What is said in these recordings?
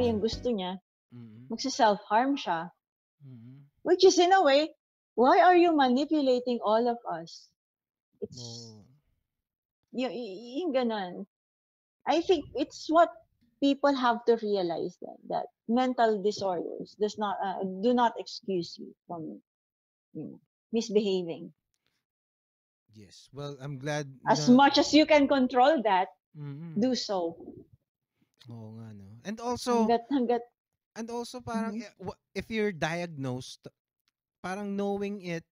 mangyari yung gusto niya, magsa-self-harm siya. Which is, in a way, why are you manipulating all of us? It's, yung ganun. I think it's what people have to realize that mental disorders do not excuse you from misbehaving. Yes. Well, I'm glad as much as you can control that, do so. Oo nga, no. And also parang if you're diagnosed, parang knowing it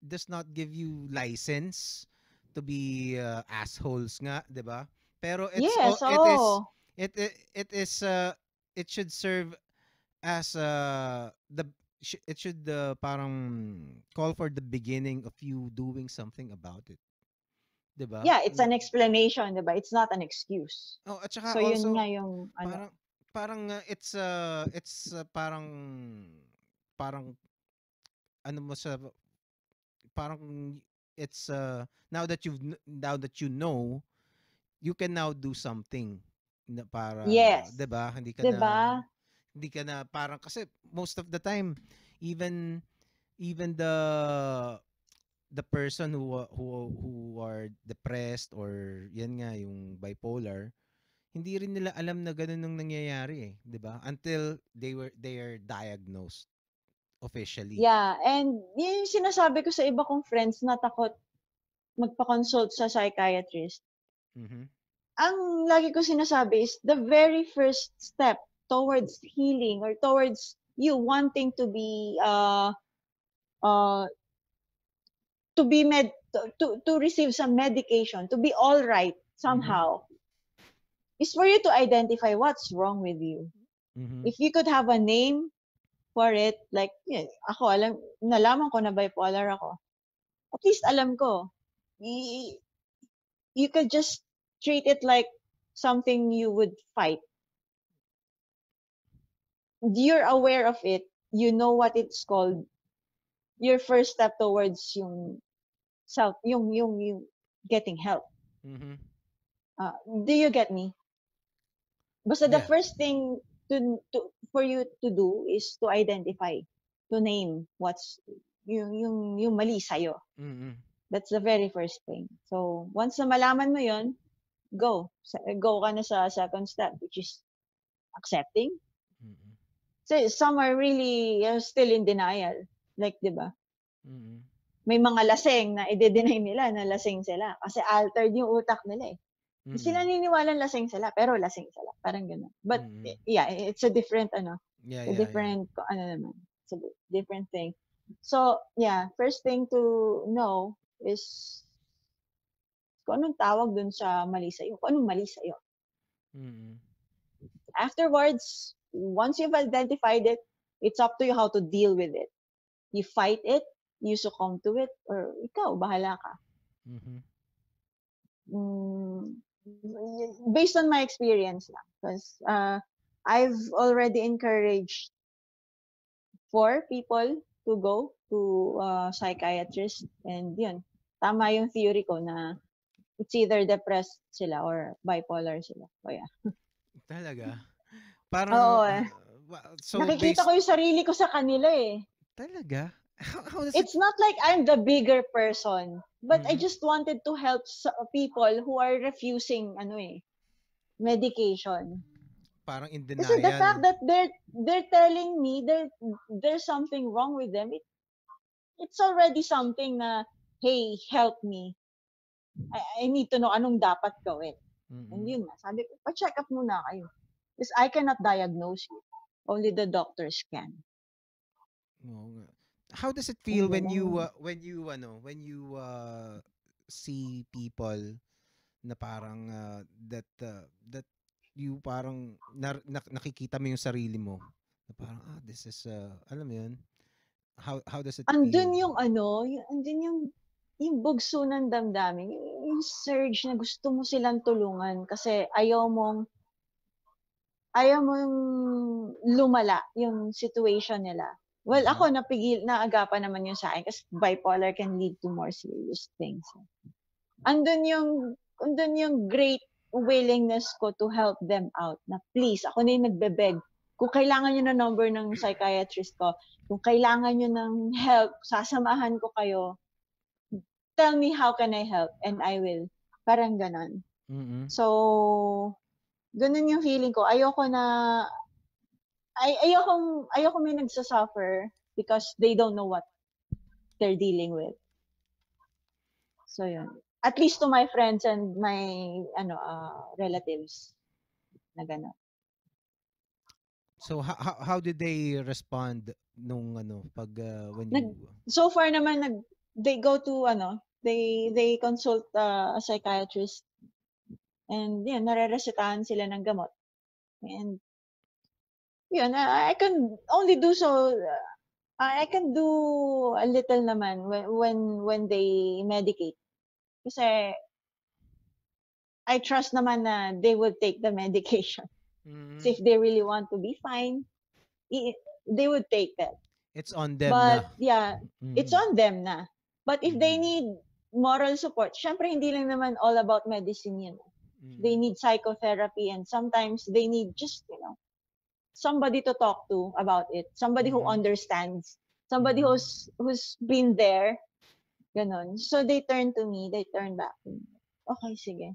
does not give you license to be assholes nga, 'di ba? Pero it should serve as it should parang call for the beginning of you doing something about it. 'Di ba? Yeah, it's an explanation, 'di ba? It's not an excuse. Oh, at saka so also, yun nga yung parang it's parang ano mo sa parang it's now that you know, you can now do something na para, yes, 'di ba? Hindi ka na parang, kasi most of the time even the person who are depressed or yan nga yung bipolar, hindi rin nila alam na ganun nung nangyayari, 'di ba? Until they are diagnosed officially. Yeah, and yung sinasabi ko sa iba kong friends na takot magpa-consult sa psychiatrist. Ang lagi ko sinasabi is the very first step towards healing or towards you wanting to be to receive some medication, to be all right somehow, is for you to identify what's wrong with you. If you could have a name for it, like, ako, nalaman ko na bipolar ako. At least alam ko. You could just treat it like something you would fight. You're aware of it. You know what it's called. Your first step towards yung getting help. Do you get me? Basta the first thing for you to do is to identify, to name what's yung mali sa'yo. That's the very first thing. So, once na malaman mo yon, go ka na sa second step, which is accepting. So, some are really still in denial. Like, di ba? May mga lasing na i-deny nila na lasing sila kasi altered yung utak nila eh. Sila naniniwalang lasing sila, pero lasing sila. Parang gano'n. But, yeah, it's a different, different thing. So, yeah, first thing to know is kung anong tawag dun sa mali sa'yo. Kung anong mali sa'yo. Afterwards, once you've identified it, it's up to you how to deal with it. You fight it, you succumb to it, or ikaw, bahala ka. Based on my experience lang. Because I've already encouraged 4 people to go to psychiatrist, and yun, tama yung theory ko na it's either depressed sila or bipolar sila. So, yeah. Talaga? Parang, so nakikita ko yung sarili ko sa kanila eh. Talaga? It's not like I'm the bigger person, but I just wanted to help people who are refusing medication. Parang in denial. Kasi the fact that they're telling me there's something wrong with them, it's already something na, hey, help me. I need to know anong dapat gawin. And yun na, sabi ko, pa-check up muna kayo. Because I cannot diagnose you. Only the doctors can. How does it feel when you see people na parang that you parang nakikita mo yung sarili mo na parang this is alam mo yun, how does it feel? Andun yung bugso ng damdamin, yung surge na gusto mo silang tulungan kasi ayaw mong lumala yung situation nila. Well, ako naagapan naman yun sa akin kasi bipolar can lead to more serious things. Andun yung great willingness ko to help them out na please, ako na yung nagbebeg, Kung kailangan nyo ng number ng psychiatrist ko, kung kailangan nyo ng help, sasamahan ko kayo. Tell me how can I help and I will. Parang ganon. So, ganun yung feeling ko. Ayoko may nagsasuffer because they don't know what they're dealing with. So, yun. At least to my friends and my relatives na gano'n. So how did they respond nung pag when you so far naman they go to they consult a psychiatrist and yun nareresetahan sila ng gamot. And yun, I can only do so I can do a little naman when they medicate. Kasi I trust naman na they will take the medication. So if they really want to be fine, they would take that. It's on them but, yeah, it's on them na. But if they need moral support, syempre hindi lang naman all about medicine yun. They need psychotherapy and sometimes they need just, somebody to talk to about it. Somebody who understands. Somebody who's been there. Ganon. So they turn to me. They turn back to me. Okay, sige.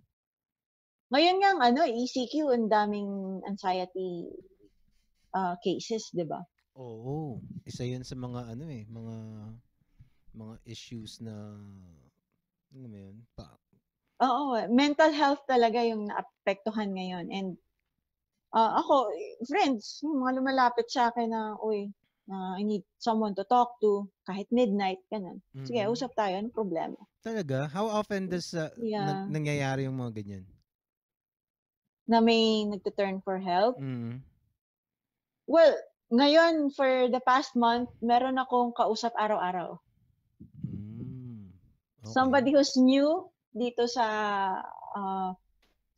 Ngayon nga, ECQ, ang daming anxiety cases, di ba? Oo. Isa yun sa mga mga issues na ano mo yun? Oo, mental health talaga yung naapektuhan ngayon. And ako, friends, mga lumalapit sa akin na, I need someone to talk to kahit midnight, ganun. Sige, usap tayo, ano problema? Talaga? How often does nangyayari yung mga ganyan? Na may nagtuturn for help? Well, ngayon, for the past month, meron akong kausap araw-araw. Okay. Somebody who's new dito sa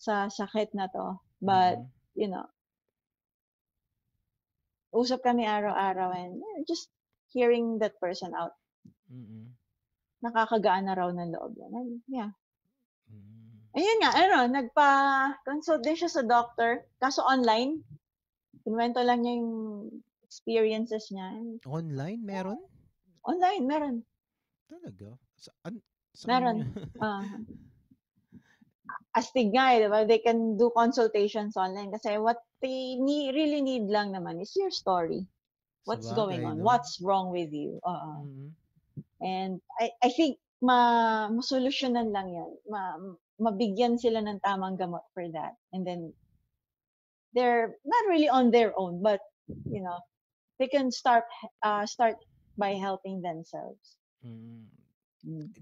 sakit na to. But, usap kami araw-araw and just hearing that person out. Nakakagaan na raw ng loob yan. Yeah. Ayun nga, nagpa-consult din siya sa doctor. Kaso online. Kinwento lang niya yung experiences niya. Online? Meron? Online, meron. Talaga? Meron. Astig nga diba? They can do consultations online kasi what they really need lang naman is your story. What's going on? No? What's wrong with you? And I think masolusyonan lang yan. Mabigyan sila ng tamang gamot for that. And then, they're not really on their own, but, they can start by helping themselves.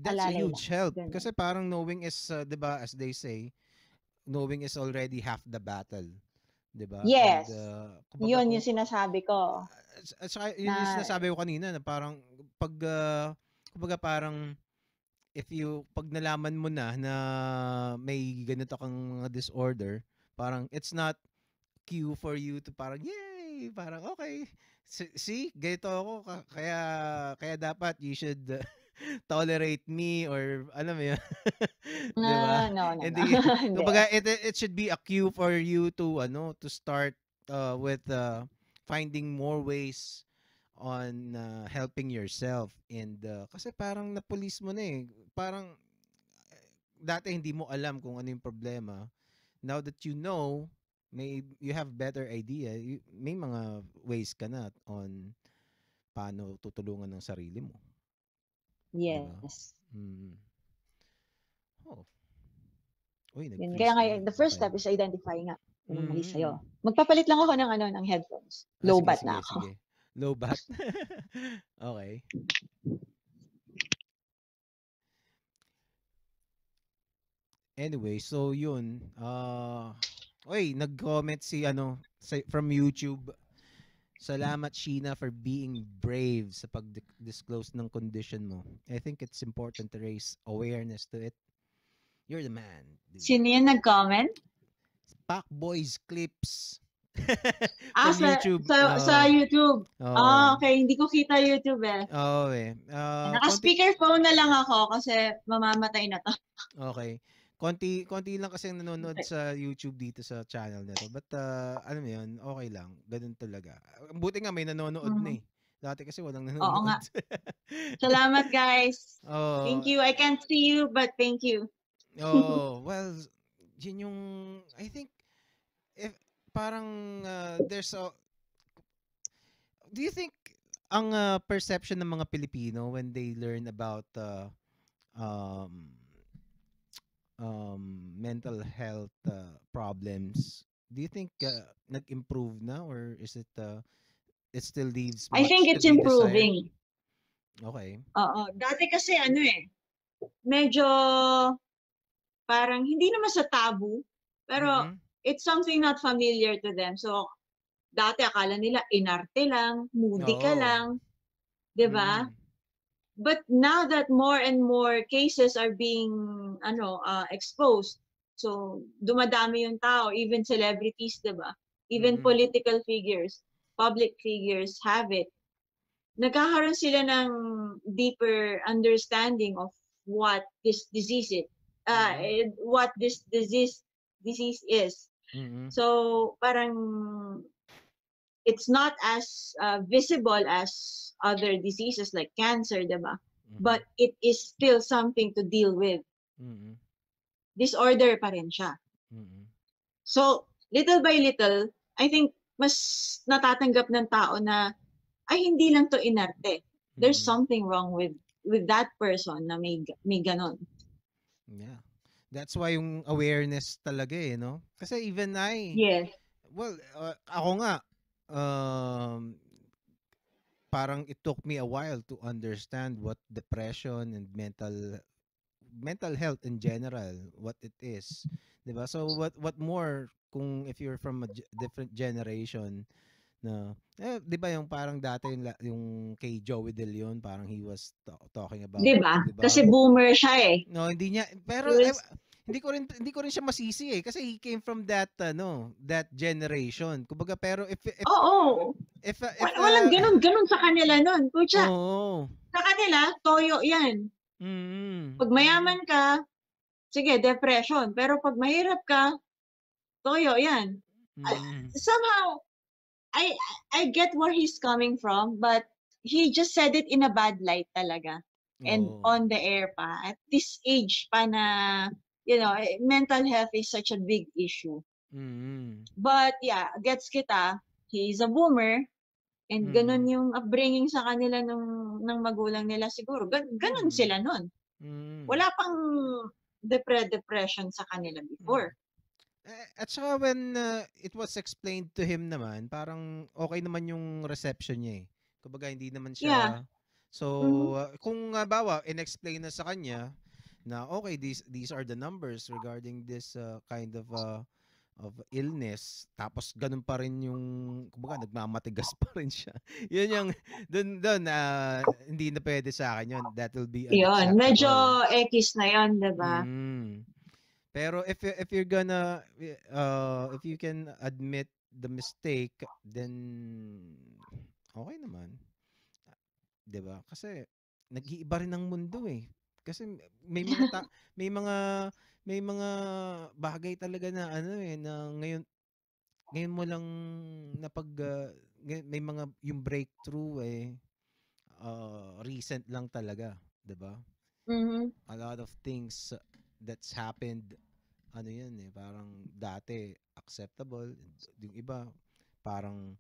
That's a huge help. Kasi parang knowing is, diba, as they say, knowing is already half the battle. Diba? Yes. And, yun yung sinasabi ko. Yun yung sinasabi ko kanina na parang kumbaga parang pag nalaman mo na may ganito kang disorder, parang it's not cue for you to parang yay, parang okay. See, ganito ako kaya dapat you should tolerate me or alam mo yun. Diba? No. Kumbaga it should be a cue for you to start with finding more ways on helping yourself. And kasi parang na-police mo na parang dati hindi mo alam kung ano yung problema. Now that you know, you have better idea, may mga ways ka na on paano tutulungan ng sarili mo. Yes. Diba? Oh. Kaya nga, the first step is identify nga. Mali sa'yo. Magpapalit lang ako ng headphones. Low bat na ako. Sige. Low bat? Okay. Anyway, so yun. Nag-comment from YouTube. Salamat, Sheenah, for being brave sa pag-disclose ng condition mo. I think it's important to raise awareness to it. You're the man. Dude. Sino yung nag-comment? Pack Boys Clips. From YouTube. Sa YouTube. Okay. Hindi ko kita YouTube Okay. Naka-speakerphone na lang ako kasi mamamatay na to. Okay. konti lang kasi ang nanonood sa YouTube dito sa channel na to. But alam mo 'yun, okay lang. Ganun talaga. Buti nga may nanonood na eh. Dati kasi walang Oo nanonood. nga. Salamat, guys. Oh, Thank you. I can't see you, but thank you. oh, well, yun yung I think if parang there's a do you think ang perception ng mga Pilipino when they learn about um mental health problems, do you think nag-improve na, or is it it still leaves I think much to it's be desired? improving. Okay. Oo. Dati kasi medyo parang hindi naman sa taboo, pero Mm-mm. it's something not familiar to them. So, dati akala nila inarte lang, moody ka Oo. lang, 'di ba? Mm-mm. But now that more and more cases are being exposed, so dumadami yung tao, even celebrities, 'di ba? Even Mm-mm. political figures, public figures have it. Nagkakaroon sila ng deeper understanding of what this disease is. Mm-mm. What this disease is. Mm-mm. So, parang it's not as visible as other diseases like cancer, diba? Mm-mm. But it is still something to deal with. Mm-mm. Disorder pa rin siya. Mm-mm. So, little by little, I think mas natatanggap ng tao na ay hindi lang to inarte. There's Mm-mm. something wrong with that person na may ganon. Yeah. That's why yung awareness talaga no? Kasi even Yes. well, ako nga, parang it took me a while to understand what depression and mental health in general, what it is. 'Di ba? So what more kung if you're from a different generation na 'di ba yung parang dati yung kay Joey De Leon, parang he was talking about, 'Di ba? 'di ba? Kasi boomer siya eh. No, hindi niya, pero Was, hindi ko rin siya masisi kasi he came from that generation. Kumbaga, pero oo. if Walang ganon sa kanila nun. Pucha, oh. sa kanila, toyo yan. Mm. Pag mayaman ka, sige, depression. Pero pag mahirap ka, toyo yan. Mm. Somehow, I I get where he's coming from, but he just said it in a bad light talaga. And Oh. on the air pa. At this age pa na, mental health is such a big issue. Mm. But yeah, gets kita. He's a boomer. And ganun Mm. yung upbringing sa kanila ng magulang nila siguro. Ganun Mm. sila nun. Mm. Wala pang depression sa kanila Mm. before. At saka when it was explained to him naman, parang okay naman yung reception niya eh. Kumbaga hindi naman Yeah. siya. So, Mm-hmm. kung bawa in-explain na sa kanya na okay, these are the numbers regarding this kind of illness, tapos ganun pa rin yung kumbaga nagmamatigas pa rin siya. Yun yung doon hindi na pwede sa akin yun. That will be Yun, medyo unacceptable. X na yun, diba? Pero if you're gonna if you can admit the mistake, then okay naman. 'Di ba? Kasi nag-iiba rin ang mundo eh. Kasi may mga may mga bagay talaga na na ngayon mo lang may mga yung breakthrough recent lang talaga, 'di ba? Mm-hmm. A lot of things that's happened yan parang dati acceptable, yung iba parang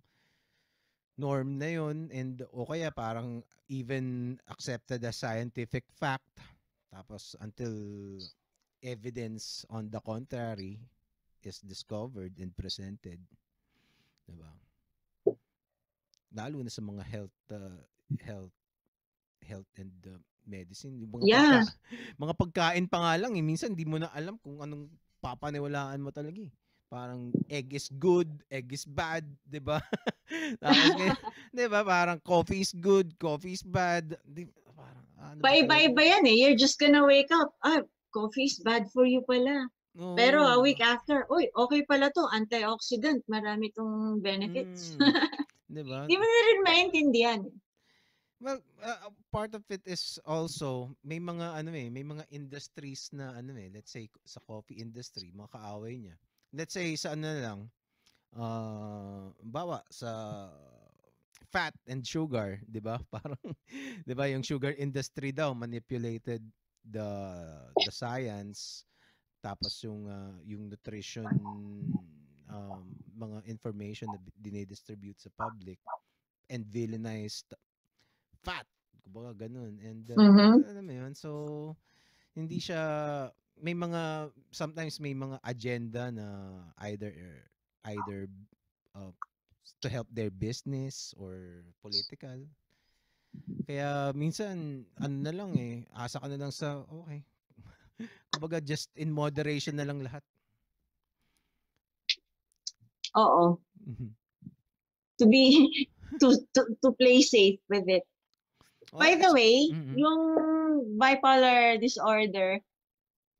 norm na yun, and o kaya parang even accepted as scientific fact, tapos until evidence on the contrary is discovered and presented, diba? Lalo na sa mga health health and medicine, yung Yeah. mga pagkain pa nga lang minsan hindi mo na alam kung anong papaniwalaan mo talaga eh. Parang egg is good, egg is bad, 'di ba? Tapos 'di ba, parang coffee is good, coffee is bad. Parang ano ba talaga? Paiba-iba yan eh. You're just gonna wake up, coffee is bad for you pala. Pero a week after, okay pala to, antioxidant, marami tong benefits. 'Di ba? Di mo na rin maintindihan. Well, part of it is also may mga may mga industries na let's say sa coffee industry, mga kaaway niya. Let's say sa lang, bawa sa fat and sugar, 'di ba? Parang 'di ba yung sugar industry daw manipulated the science, tapos yung nutrition, mga information na dinidistribute sa public and villainized fat, kumbaga ganun. And alam mo yun, so hindi siya, may mga sometimes may mga agenda na either uh, to help their business or political. Kaya minsan na lang asa ka na lang sa okay. Kumbaga just in moderation na lang lahat. Oo. To be to play safe with it. By the way, yung bipolar disorder,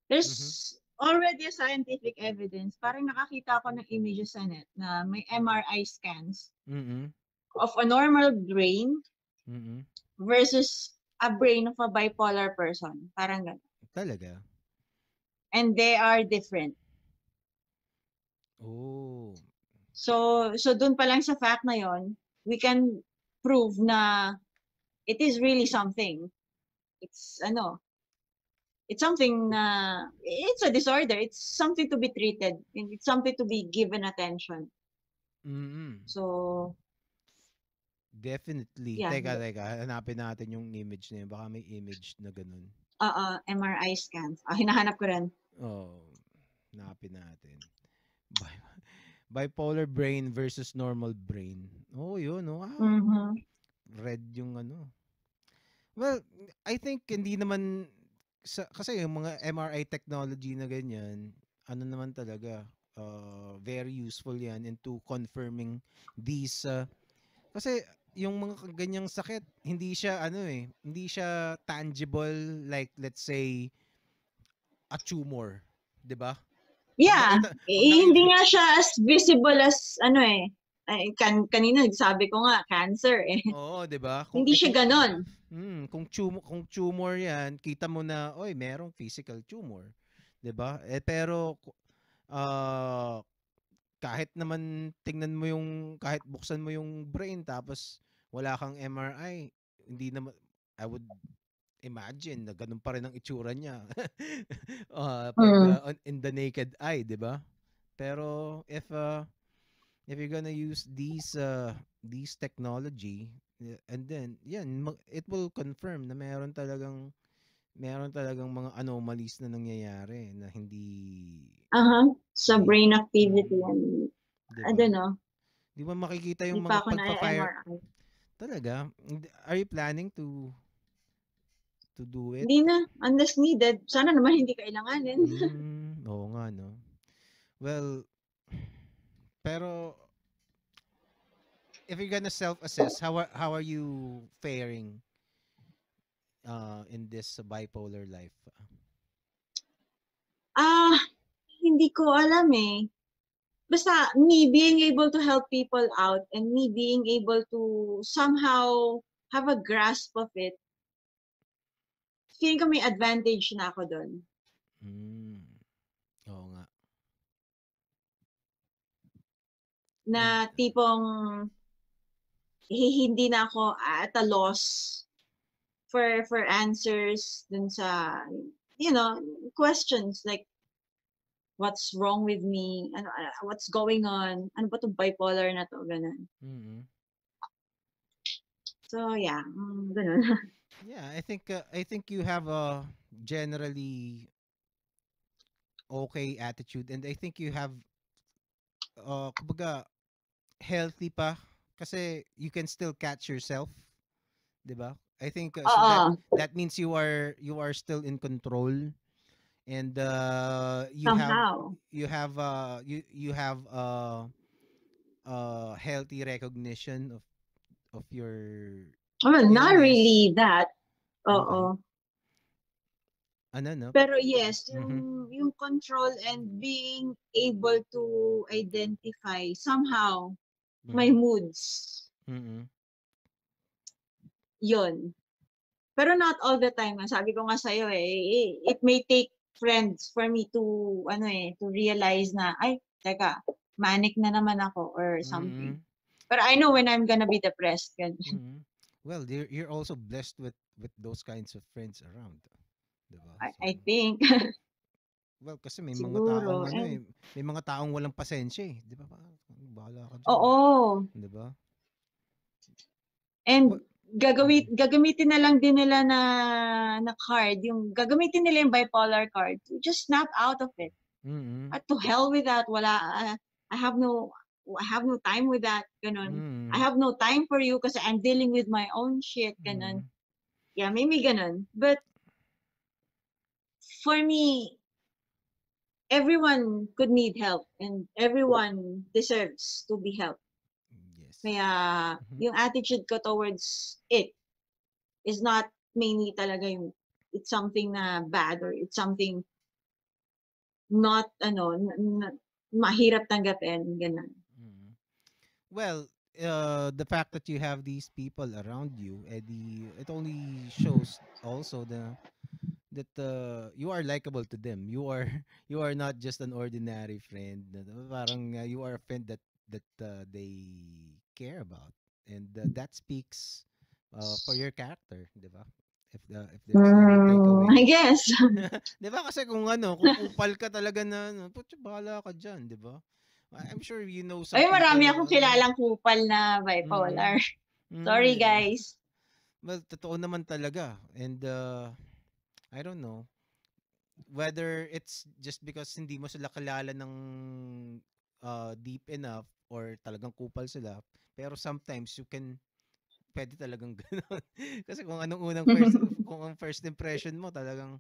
there's already a scientific evidence. Parang nakakita ako ng images sa net na may MRI scans of a normal brain versus a brain of a bipolar person. Parang gano'n. Talaga? And they are different. Oh. So dun pa lang sa fact na yon, we can prove na it is really something. It's something na, it's a disorder. It's something to be treated. It's something to be given attention. So, definitely. Yeah. Teka. Hanapin natin yung image na yun. Baka may image na ganun. MRI scans. Hinahanap ko rin. Hanapin natin. Bipolar brain versus normal brain. Yun. Red yung Well, I think hindi naman kasi yung mga MRI technology na ganyan, naman talaga, very useful yan into confirming these kasi yung mga ganyang sakit, hindi siya hindi siya tangible, like let's say a tumor, 'di ba? Yeah, hindi nga siya as visible as kanina sabi ko nga cancer Oo, 'di ba? Hindi siya ganon. Kung tumor 'yan, kita mo na merong physical tumor, 'di ba? Pero kahit naman tingnan mo kahit buksan mo yung brain tapos wala kang MRI, hindi naman, I would imagine na ganun pa rin ang itsura niya. Pag in the naked eye, 'di ba? Pero if you're gonna use these technology, and then it will confirm na meron talagang mga anomalies na nangyayari na hindi sa brain activity and diba? I don't know. Di ba makikita yung mga pagpa-fire? Talaga? Are you planning to do it? Hindi na, unless needed. Sana naman hindi kailanganin. Oo nga, no? Well, pero if you're gonna self-assess, how are you faring in this bipolar life? Hindi ko alam eh. Basta me being able to help people out and me being able to somehow have a grasp of it, feeling ko may advantage na ako doon. Oo nga. Na tipong hindi na ako at a loss for answers dun sa, questions like, what's wrong with me? What's going on? Ano ba 'tong bipolar na to? Ganun. So, yeah. Ganun. Yeah, I think you have a generally okay attitude, and I think you have kumbaga healthy pa kasi you can still catch yourself, 'di ba? I think so that means you are still in control, and you somehow have healthy recognition of your not really that. Oo. No? Pero yes, yung control and being able to identify somehow my moods. yun. Pero not all the time. Sabi ko nga sa'yo it may take friends for me to, to realize na, ay, teka, manic na naman ako or something. But I know when I'm gonna be depressed. Well, you're also blessed with those kinds of friends around. Diba? So, I think. well, kasi may mga Siguro, taong may mga taong walang pasensya eh. Di ba? Bahala ka dyan. Oo. Di ba? And gagamitin na lang din nila na card, yung gagamitin nila yung bipolar card to just snap out of it. At to hell with that, I have no time with that, ganun. I have no time for you kasi I'm dealing with my own shit, ganun. Yeah, maybe ganun. But for me, everyone could need help and everyone deserves to be helped. Yes. Kaya yung attitude ko towards it is not mainly talaga yung it's something na bad or it's something not mahirap tanggapin, ganun. Well, the fact that you have these people around you, Eddie, it only shows also that you are likable to them. You are not just an ordinary friend. Parang you are a friend that they care about, and that speaks for your character, di ba? If there's any takeaway. I guess. Di ba kasi kung kupal ka talaga na, putya, bahala ka dyan, di ba? I'm sure you know some people. Marami akong kilalang kupal na bipolar. Sorry, guys. Well, totoo naman talaga. And I don't know whether it's just because hindi mo sila kilala ng deep enough or talagang kupal sila. Pero sometimes pwede talagang gano'n. Kasi kung anong kung ang first impression mo talagang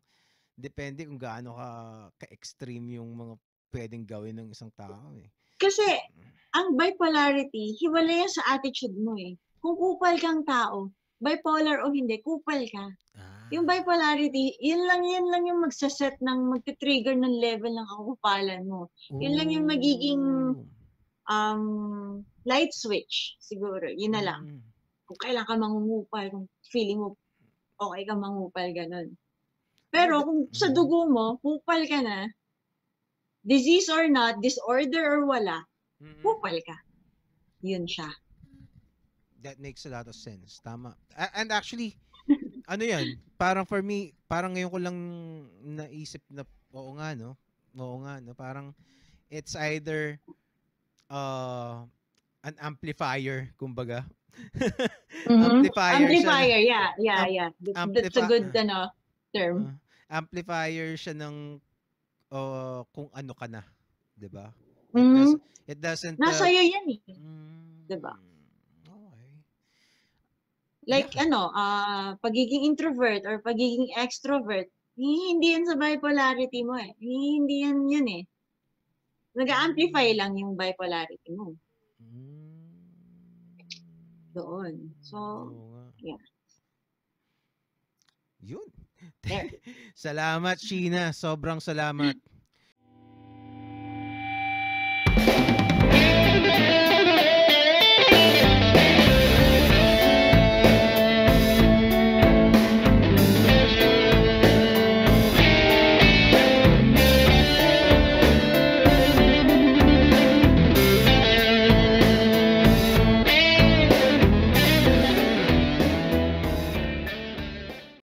depende kung gaano ka-extreme yung mga pwedeng gawin ng isang tao eh. Kasi ang bipolarity, hiwalay yan sa attitude mo eh. Kung kupal kang tao, bipolar o hindi, kupal ka. Yung bipolarity, yun lang yung magsaset magti-trigger ng level ng kakupalan mo. Yun lang yung magiging light switch siguro. Yun na lang. Kung kailan ka mangungupal, kung feeling mo okay ka mangupal, ganun. Pero kung sa dugo mo, kupal ka na, disease or not, disorder or wala, kupal ka. Yun siya. That makes a lot of sense. Tama. And actually, ano yan, parang for me, parang ngayon ko lang naisip na, oo nga, no? Parang, it's either, an amplifier, kumbaga. Amplifier, yeah. That's a good, term. Amplifier siya ng, kung ano ka na. Diba? It doesn't, Nasa'yo yan eh. Diba? Like, pagiging introvert or pagiging extrovert, hindi yan sa bipolarity mo eh. Hindi yan yun eh. Nag-amplify lang yung bipolarity mo. Doon. So, yeah. Yun. Salamat, Sheenah. Sobrang salamat.